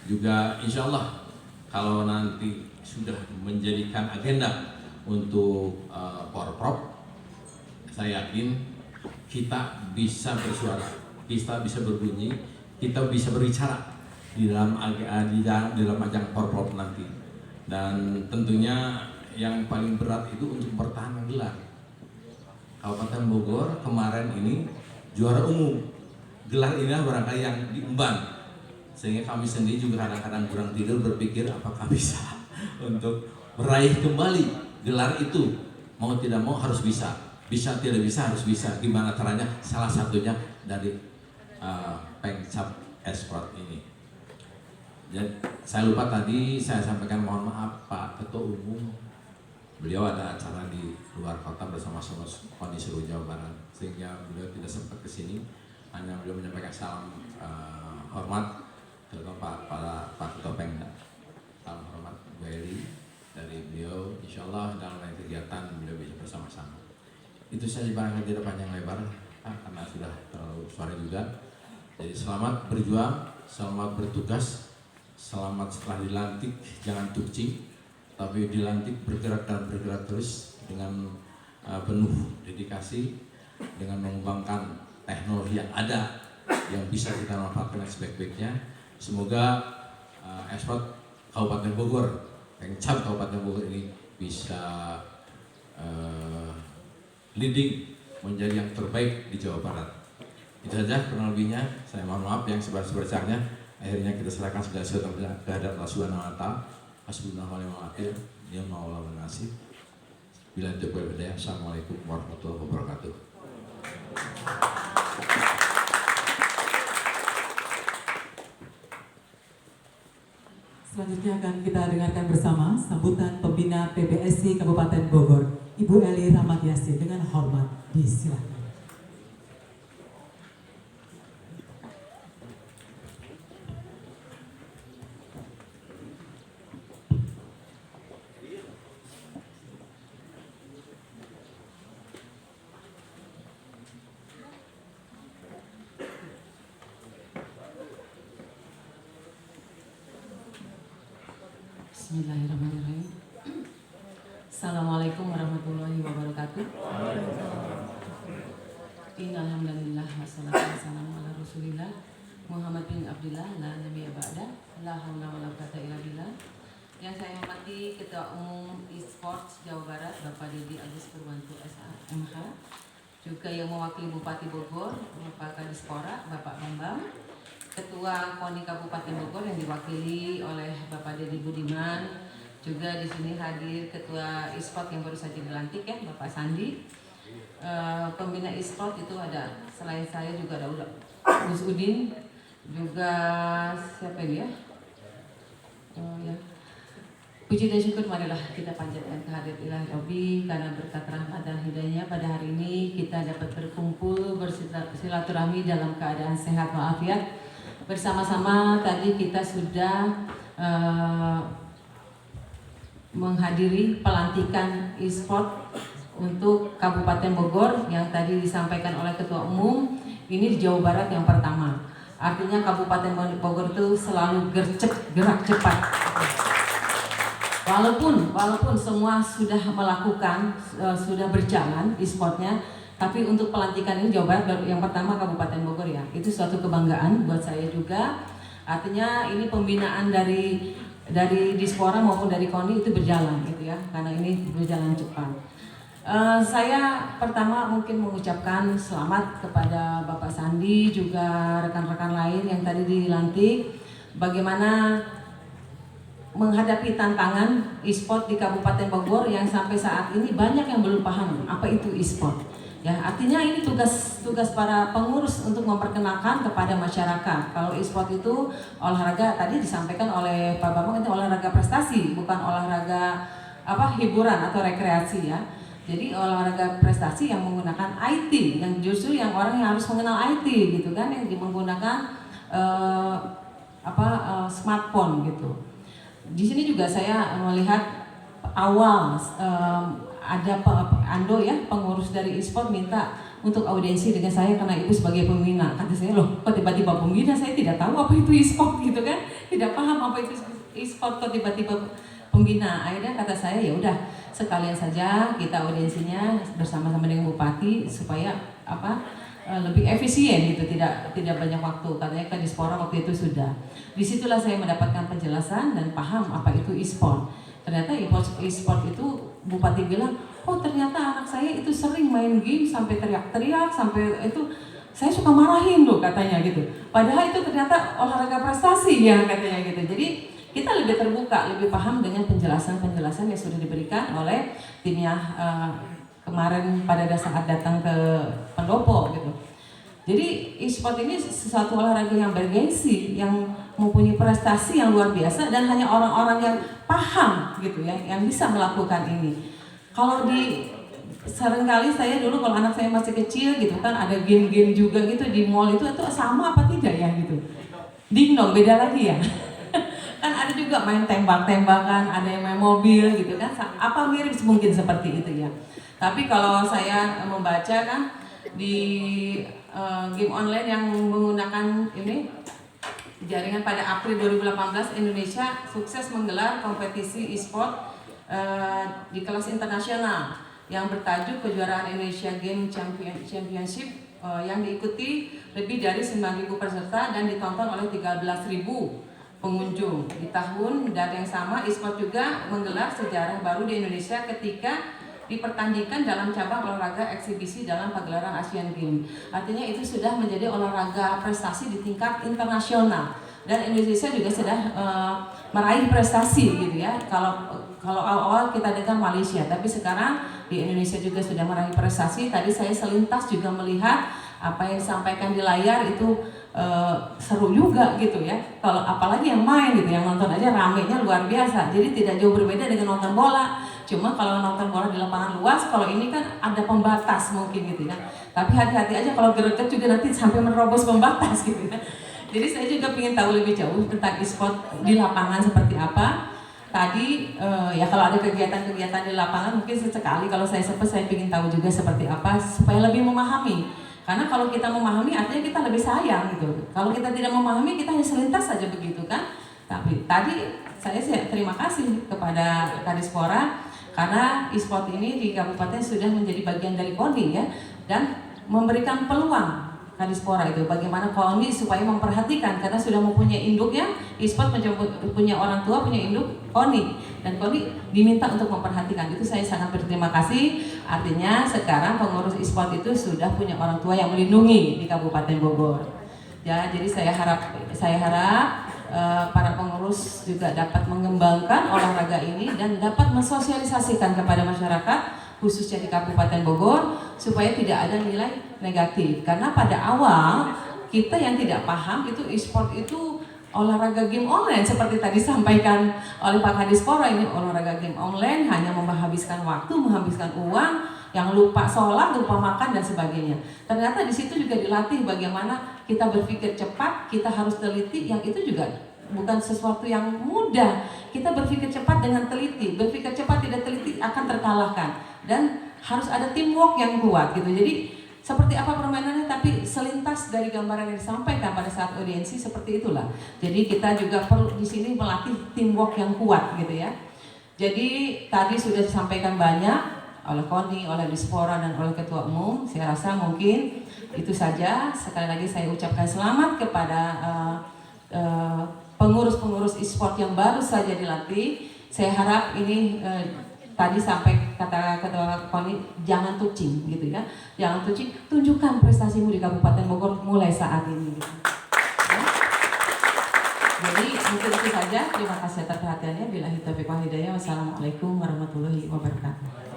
juga. Insya Allah kalau nanti sudah menjadikan agenda untuk Porprov, saya yakin kita bisa bersuara, kita bisa berbunyi, kita bisa berbicara di dalam ajang Porprov nanti. Dan tentunya yang paling berat itu untuk bertahan gelar. Kabupaten Bogor kemarin ini juara umum. Gelar ini barangkali yang diemban, sehingga kami sendiri juga kadang-kadang kurang tidur berpikir apakah bisa untuk meraih kembali gelar itu. Mau tidak mau harus bisa, bisa tidak bisa harus bisa. Gimana caranya? Salah satunya dari Pengcap Esport ini. Dan saya lupa tadi saya sampaikan, mohon maaf Pak Ketua Umum, beliau ada acara di luar kota bersama-sama KONI seluruh Jawa Barat, sehingga beliau tidak sempat ke sini. Hanya beliau menyampaikan salam hormat terutama Pak Ketua Pengda. Salam hormat Bu Eli dari beliau. Insya Allah dalam lain kegiatan beliau bisa bersama-sama. Itu saja, barangkali tidak panjang lebar karena sudah terlalu sore juga. Jadi selamat berjuang, selamat bertugas, selamat setelah dilantik jangan tukcing, tapi dilantik bergerak dan bergerak terus dengan penuh dedikasi, dengan mengembangkan teknologi yang ada yang bisa kita manfaatkan sebaik-baiknya. Semoga Esport Kabupaten Bogor, Pengcap Kabupaten Bogor ini bisa leading menjadi yang terbaik di Jawa Barat. Itu saja kurang lebihnya. Saya mohon maaf yang sebesar-besarnya. Akhirnya kita serahkan segala sesuatu kehadirat Allah Subhanahu wa Ta'ala. Hasbunallahu wa ni'mal wakil. Ya maula wa nasib. Bila taufiq wal hidayah. Assalamualaikum warahmatullahi wabarakatuh. Selanjutnya akan kita dengarkan bersama sambutan pembina PBSI Kabupaten Bogor, Ibu Eli Rahmat Yasin, dengan hormat disilakan. Bismillahirrahmanirrahim. Assalamualaikum warahmatullahi wabarakatuh. Innalhamdulillah wassalatu wassalamu ala rasulillah Muhammad bin Abdillah la nabiyya ba'da la haula wala quwwata illa billah. Yang saya hormati Ketua Umum Esports Jawa Barat Bapak Dedi Agus Purwanto SHMH, juga yang mewakili Bupati Bogor Bapak Kadispora Bapak Bambang, Ketua KONI Kabupaten Bogor yang diwakili oleh Bapak Dedi Budiman, juga di sini hadir Ketua Esport yang baru saja dilantik ya Bapak Sandi. Pembina Esport itu ada, selain saya juga ada Gus Udin, juga siapa ini ya? Ya. Puji dan syukur marilah kita panjatkan kehadirat Ilahi Rabbi, karena berkat rahmat dan hidayahnya pada hari ini kita dapat berkumpul bersilaturahmi dalam keadaan sehat walafiat. Bersama-sama tadi kita sudah menghadiri pelantikan e-sport untuk Kabupaten Bogor yang tadi disampaikan oleh Ketua Umum. Ini di Jawa Barat yang pertama. Artinya Kabupaten Bogor itu selalu gerak cepat. Walaupun semua sudah melakukan, sudah berjalan e-sportnya, tapi untuk pelantikan ini Jawa Barat baru yang pertama Kabupaten Bogor ya. Itu suatu kebanggaan buat saya juga. Artinya ini pembinaan dari Dispora maupun dari KONI itu berjalan gitu ya, karena ini berjalan cepat. Saya pertama mungkin mengucapkan selamat kepada Bapak Sandi juga rekan-rekan lain yang tadi dilantik. Bagaimana menghadapi tantangan e-sport di Kabupaten Bogor yang sampai saat ini banyak yang belum paham apa itu e-sport. Ya, artinya ini tugas para pengurus untuk memperkenalkan kepada masyarakat. Kalau e-sport itu olahraga, tadi disampaikan oleh Pak Bambang, itu olahraga prestasi, bukan olahraga hiburan atau rekreasi ya. Jadi olahraga prestasi yang menggunakan IT, yang justru yang orang yang harus mengenal IT gitu kan, yang menggunakan smartphone gitu. Di sini juga saya melihat awal ada Ando ya, pengurus dari e-sport minta untuk audiensi dengan saya karena ibu sebagai pembina. Kata saya, loh kok tiba-tiba pembina, saya tidak tahu apa itu e-sport gitu kan, tidak paham apa itu e-sport, kok tiba-tiba pembina. Akhirnya kata saya, ya udah sekalian saja kita audiensinya bersama-sama dengan Bupati supaya lebih efisien gitu, tidak banyak waktu. Katanya Kadispora waktu itu sudah. Disitulah saya mendapatkan penjelasan dan paham apa itu e-sport. Ternyata e-sport itu Bupati bilang, oh ternyata anak saya itu sering main game sampai teriak-teriak, sampai itu saya suka marahin loh katanya gitu. Padahal itu ternyata olahraga prestasi ya katanya gitu. Jadi kita lebih terbuka, lebih paham dengan penjelasan-penjelasan yang sudah diberikan oleh timnya kemarin pada saat datang ke Pendopo gitu. Jadi e-sport ini sesuatu olahraga yang bergengsi, yang mempunyai prestasi yang luar biasa dan hanya orang-orang yang paham gitu ya yang bisa melakukan ini. Kalau seringkali saya dulu kalau anak saya masih kecil gitu kan ada game-game juga gitu di mall itu sama apa tidak ya gitu. Ding dong, beda lagi ya. Kan ada juga main tembak-tembakan, ada yang main mobil gitu kan, apa mirip mungkin seperti itu ya. Tapi kalau saya membaca kan di game online yang menggunakan ini jaringan pada April 2018 Indonesia sukses menggelar kompetisi e-sport di kelas internasional yang bertajuk Kejuaraan Indonesia Game Championship yang diikuti lebih dari 9.000 peserta dan ditonton oleh 13.000 pengunjung. Di tahun dan yang sama e-sport juga menggelar sejarah baru di Indonesia ketika dipertandingkan dalam cabang olahraga eksibisi dalam pagelaran Asian Games. Artinya itu sudah menjadi olahraga prestasi di tingkat internasional dan Indonesia juga sudah meraih prestasi gitu ya. Kalau awal kita dengar Malaysia, tapi sekarang di Indonesia juga sudah meraih prestasi. Tadi saya selintas juga melihat apa yang disampaikan di layar itu seru juga gitu ya. Kalau apalagi yang main gitu, yang nonton aja ramenya luar biasa. Jadi tidak jauh berbeda dengan nonton bola. Cuma kalau nonton bola di lapangan luas, kalau ini kan ada pembatas mungkin gitu ya. Tapi hati-hati aja kalau greget juga nanti sampai menerobos pembatas gitu ya. Jadi saya juga ingin tahu lebih jauh tentang e-sport di lapangan seperti apa. Tadi ya kalau ada kegiatan-kegiatan di lapangan mungkin sesekali kalau saya sempat saya ingin tahu juga seperti apa supaya lebih memahami. Karena kalau kita memahami artinya kita lebih sayang gitu. Kalau kita tidak memahami kita hanya selintas saja begitu kan. Tapi tadi saya terima kasih kepada Kadispora karena e-sport ini di kabupaten sudah menjadi bagian dari KONI ya dan memberikan peluang Kadispora itu bagaimana KONI supaya memperhatikan karena sudah mempunyai induknya e-sport punya orang tua punya induk KONI dan KONI diminta untuk memperhatikan itu. Saya sangat berterima kasih. Artinya sekarang pengurus e-sport itu sudah punya orang tua yang melindungi di Kabupaten Bogor ya. Jadi saya harap para pengurus juga dapat mengembangkan olahraga ini dan dapat mensosialisasikan kepada masyarakat khususnya di Kabupaten Bogor supaya tidak ada nilai negatif. Karena pada awal kita yang tidak paham itu e-sport itu olahraga game online seperti tadi sampaikan oleh Pak Kadispora, ini olahraga game online hanya menghabiskan waktu, menghabiskan uang, yang lupa sholat, lupa makan dan sebagainya. Ternyata di situ juga dilatih bagaimana kita berpikir cepat, kita harus teliti, yang itu juga bukan sesuatu yang mudah. Kita berpikir cepat dengan teliti, berpikir cepat tidak teliti akan terkalahkan dan harus ada teamwork yang kuat gitu. Jadi seperti apa permainannya tapi selintas dari gambaran yang disampaikan pada saat audiensi seperti itulah. Jadi kita juga perlu di sini melatih teamwork yang kuat gitu ya. Jadi tadi sudah disampaikan banyak oleh KONI, oleh Dispora dan oleh Ketua Umum. Saya rasa mungkin itu saja. Sekali lagi saya ucapkan selamat kepada pengurus-pengurus e-sport yang baru saja dilatih. Saya harap ini tadi sampai kata ketua KONI, jangan tucing gitu ya, jangan tucing, tunjukkan prestasimu di Kabupaten Bogor mulai saat ini gitu. Ya. Jadi mungkin itu saja, terima kasih atas perhatiannya. Billahi taufiq wal hidayah. Wassalamualaikum warahmatullahi wabarakatuh.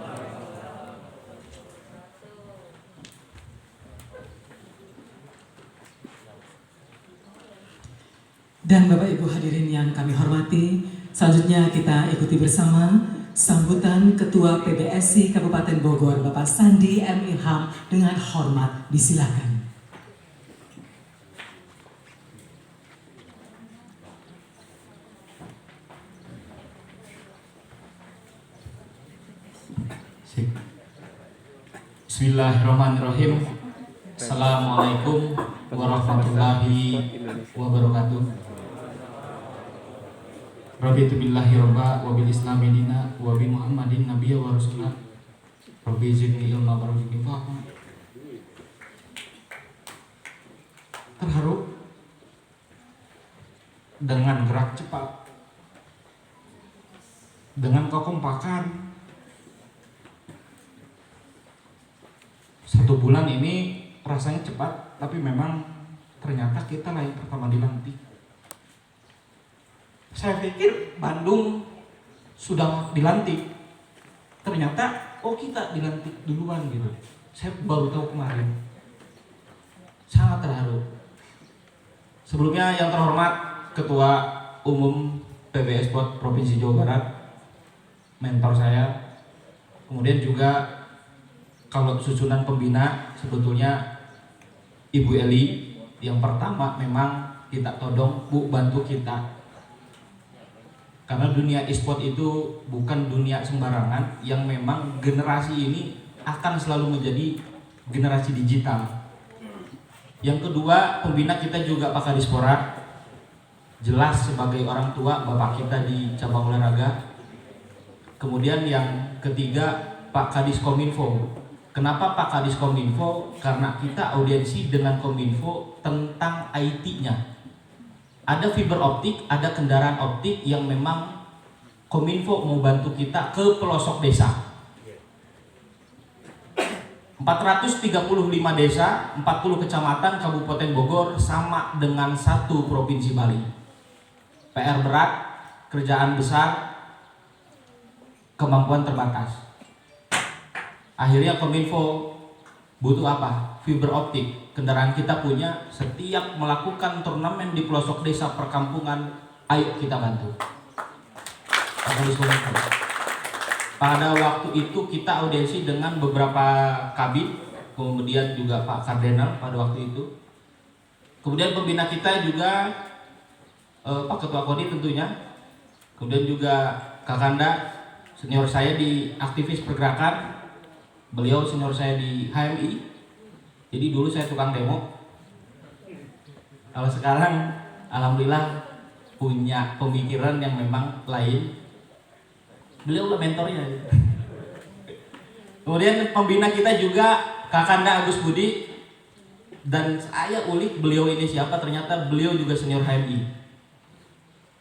Dan Bapak Ibu hadirin yang kami hormati, selanjutnya kita ikuti bersama sambutan Ketua PBSI Kabupaten Bogor, Bapak Sandi M. Ilham dengan hormat. Disilakan. Bismillahirrahmanirrahim. Assalamualaikum warahmatullahi wabarakatuh. Raditu billahi robba wa bil islami dina wa bi Muhammadin nabiyya wa rasulah. Rabbi zidni ilma warzuqni fahma. Terharu dengan gerak cepat, dengan kekompakan. 1 bulan ini rasanya cepat, tapi memang ternyata kita lah yang pertama dilantik. Saya pikir Bandung sudah dilantik, ternyata kita dilantik duluan gitu. Saya baru tahu kemarin. Sangat terharu. Sebelumnya yang terhormat Ketua Umum PB Esport Provinsi Jawa Barat, mentor saya. Kemudian juga kalau susunan pembina sebetulnya Ibu Eli yang pertama memang kita todong, Bu, bantu kita. Karena dunia e-sport itu bukan dunia sembarangan, yang memang generasi ini akan selalu menjadi generasi digital. Yang kedua, pembina kita juga Pak Kadispora, jelas sebagai orang tua Bapak kita di cabang olahraga. Kemudian yang ketiga, Pak Kadis Kominfo. Kenapa Pak Kadis Kominfo? Karena kita audiensi dengan Kominfo tentang IT-nya. Ada fiber optik, ada kendaraan optik yang memang Kominfo mau bantu kita ke pelosok desa. 435 desa, 40 kecamatan Kabupaten Bogor sama dengan 1 provinsi Bali. PR berat, kerjaan besar, kemampuan terbatas. Akhirnya Kominfo butuh apa? Fiber optik. Kendaraan kita punya, setiap melakukan turnamen di pelosok desa perkampungan, ayo kita bantu. Pada waktu itu kita audiensi dengan beberapa kabin, kemudian juga Pak Kardenal pada waktu itu. Kemudian pembina kita juga Pak Ketua KONI tentunya. Kemudian juga Kakanda, senior saya di aktivis pergerakan. Beliau senior saya di HMI. Jadi dulu saya tukang demo. Kalau sekarang alhamdulillah punya pemikiran yang memang lain. Beliau lah mentornya. Kemudian pembina kita juga Kakanda Agus Budi. Dan saya ulik beliau ini siapa, ternyata beliau juga senior HMI.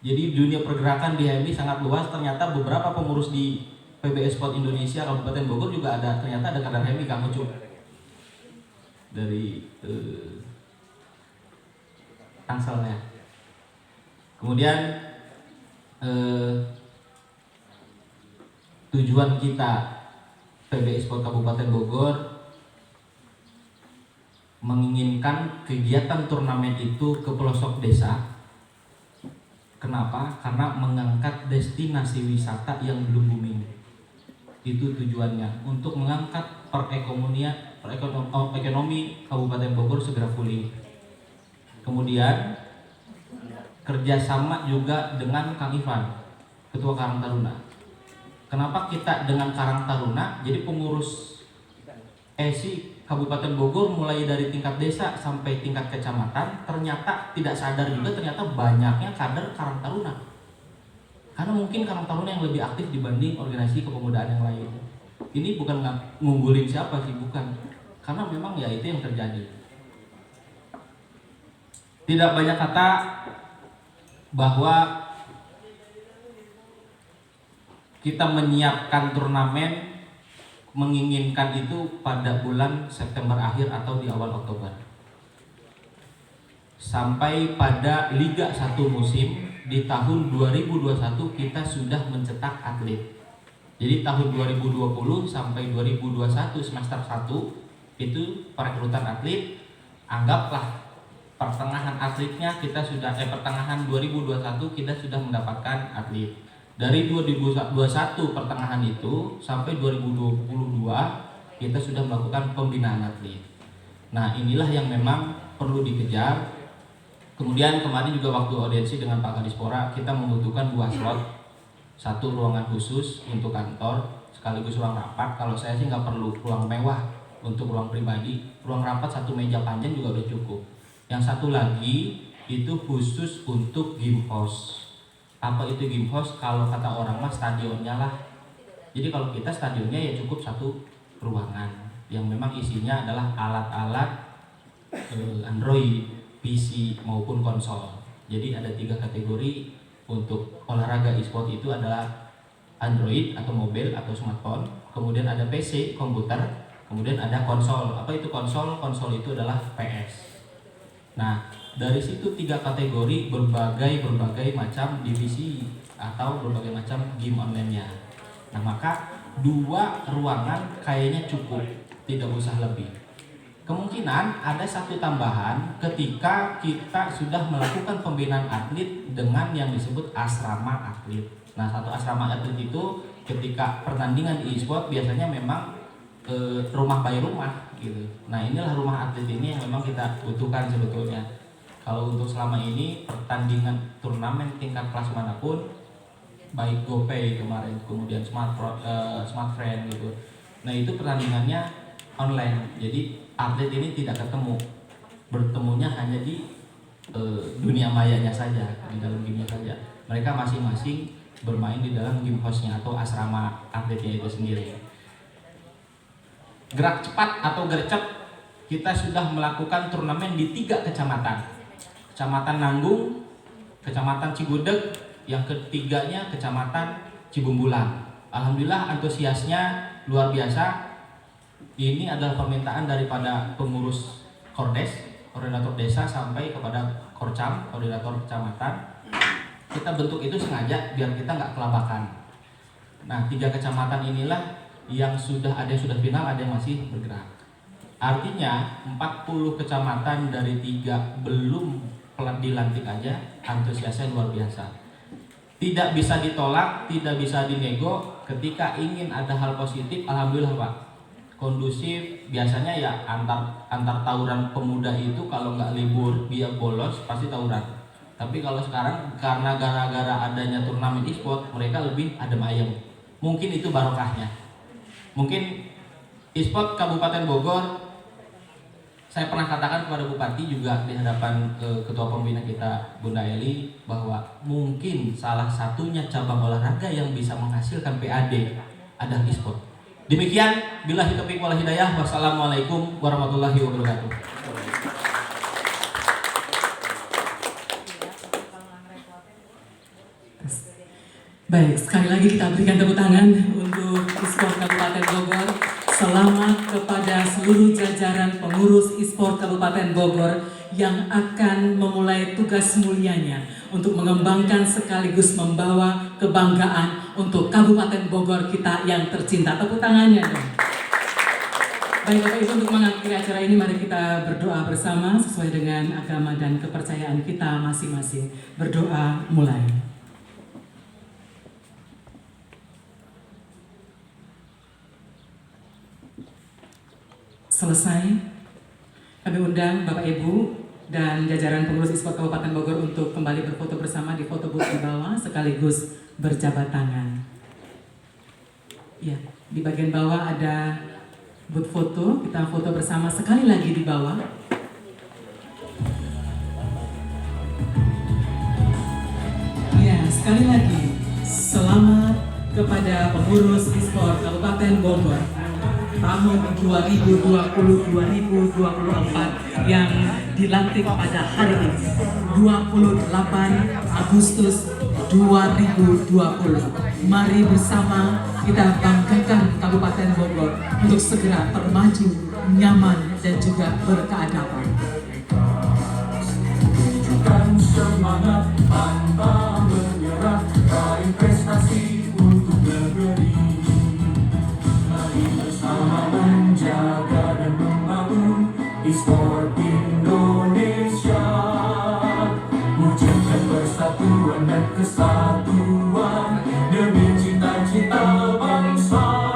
Jadi dunia pergerakan di HMI sangat luas. Ternyata beberapa pengurus di PB Esport Indonesia Kabupaten Bogor juga ternyata ada kader HMI, Kang Ucup dari Tangsel ya. Kemudian tujuan kita PB Esport Kabupaten Bogor menginginkan kegiatan turnamen itu ke pelosok desa. Kenapa? Karena mengangkat destinasi wisata yang belum booming. Itu tujuannya, untuk mengangkat ekonomi Kabupaten Bogor segera pulih. Kemudian kerjasama juga dengan Kang Ivan, Ketua Karang Taruna. Kenapa kita dengan Karang Taruna? Jadi pengurus ESI Kabupaten Bogor mulai dari tingkat desa sampai tingkat kecamatan, ternyata tidak sadar juga ternyata banyaknya kader Karang Taruna. Karena mungkin Karang Taruna yang lebih aktif dibanding organisasi kepemudaan yang lain. Ini bukan ngunggulin siapa sih, bukan. Karena memang ya itu yang terjadi. Tidak banyak kata bahwa kita menyiapkan turnamen menginginkan itu pada bulan September akhir atau di awal Oktober. Sampai pada Liga 1 musim di tahun 2021 kita sudah mencetak atlet. Jadi tahun 2020 sampai 2021 semester 1 itu perekrutan atlet, anggaplah pertengahan atletnya kita sudah pertengahan 2021 kita sudah mendapatkan atlet. Dari 2021 pertengahan itu sampai 2022 kita sudah melakukan pembinaan atlet. Nah, inilah yang memang perlu dikejar. Kemudian kemarin juga waktu audiensi dengan Pak Kadispora kita membutuhkan 2 slot, 1 ruangan khusus untuk kantor sekaligus ruang rapat. Kalau saya sih nggak perlu ruang mewah untuk ruang pribadi, ruang rapat 1 meja panjang juga udah cukup. Yang 1 lagi itu khusus untuk game host. Apa itu game host? Kalau kata orang mah stadionnya lah. Jadi kalau kita stadionnya ya cukup 1 ruangan yang memang isinya adalah alat-alat Android, PC maupun konsol. Jadi ada 3 kategori untuk olahraga e-sport itu adalah Android atau mobil atau smartphone, kemudian ada PC, komputer, kemudian ada konsol. Apa itu konsol? Konsol itu adalah PS. Nah, dari situ 3 kategori berbagai macam divisi atau berbagai macam game online-nya. Nah, maka 2 ruangan kayaknya cukup, tidak usah lebih. Kemungkinan ada 1 tambahan ketika kita sudah melakukan pembinaan atlet dengan yang disebut asrama atlet. Nah, 1 asrama atlet itu ketika pertandingan e-sport biasanya memang rumah by rumah gitu. Nah, inilah rumah atlet ini yang memang kita butuhkan sebetulnya. Kalau untuk selama ini pertandingan turnamen tingkat kelas manapun, baik GoPay kemarin, kemudian Smartfriend gitu. Nah, itu pertandingannya online. Jadi atlet ini tidak ketemu, bertemunya hanya di dunia mayanya saja, di dalam gamenya saja. Mereka masing-masing bermain di dalam game hostnya atau asrama atletnya itu sendiri. Gerak cepat atau gercep, kita sudah melakukan turnamen di 3 kecamatan. Kecamatan Nanggung, Kecamatan Cigudeg, yang ketiganya Kecamatan Cibumbulang. Alhamdulillah antusiasnya luar biasa. Ini adalah permintaan daripada pengurus Kordes, koordinator desa sampai kepada Korcam, koordinator kecamatan. Kita bentuk itu sengaja biar kita nggak kelabakan. Nah, 3 kecamatan inilah yang sudah ada yang sudah final, ada yang masih bergerak. Artinya 40 kecamatan dari 3 belum dilantik aja, antusiasnya luar biasa. Tidak bisa ditolak, tidak bisa dinego. Ketika ingin ada hal positif, alhamdulillah Pak, kondusif. Biasanya ya antar tawuran pemuda itu kalau nggak libur dia bolos pasti tawuran. Tapi kalau sekarang karena gara-gara adanya turnamen e-sport, mereka lebih adem ayem. Mungkin itu barokahnya. Mungkin e-sport Kabupaten Bogor, saya pernah katakan kepada Bupati juga di hadapan Ketua Pembina kita Bunda Eli, bahwa mungkin salah satunya cabang olahraga yang bisa menghasilkan PAD adalah e-sport. Demikian, billahi taufiq wal hidayah. Wassalamualaikum warahmatullahi wabarakatuh. Baik, sekali lagi kita berikan tepuk tangan untuk e-sport Kabupaten Bogor. Selamat kepada seluruh jajaran pengurus e-sport Kabupaten Bogor yang akan memulai tugas mulianya untuk mengembangkan sekaligus membawa kebanggaan untuk Kabupaten Bogor kita yang tercinta. Tepuk tangannya dong. Baik Bapak Ibu, untuk mengakhiri acara ini mari kita berdoa bersama sesuai dengan agama dan kepercayaan kita masing-masing. Berdoa mulai. Selesai, kami undang Bapak Ibu dan jajaran pengurus e-sport Kabupaten Bogor untuk kembali berfoto bersama di foto booth di bawah sekaligus berjabat tangan. Ya, di bagian bawah ada booth foto, kita foto bersama sekali lagi di bawah. Ya, sekali lagi selamat kepada pengurus e-sport Kabupaten Bogor tahun 2020-2024 yang dilantik pada hari ini 28 Agustus 2020. Mari bersama kita banggakan memajukan Kabupaten Bogor untuk segera termaju, nyaman, dan juga berkeadaban. Tunjukkan semangat tanpa menyerah, raih prestasi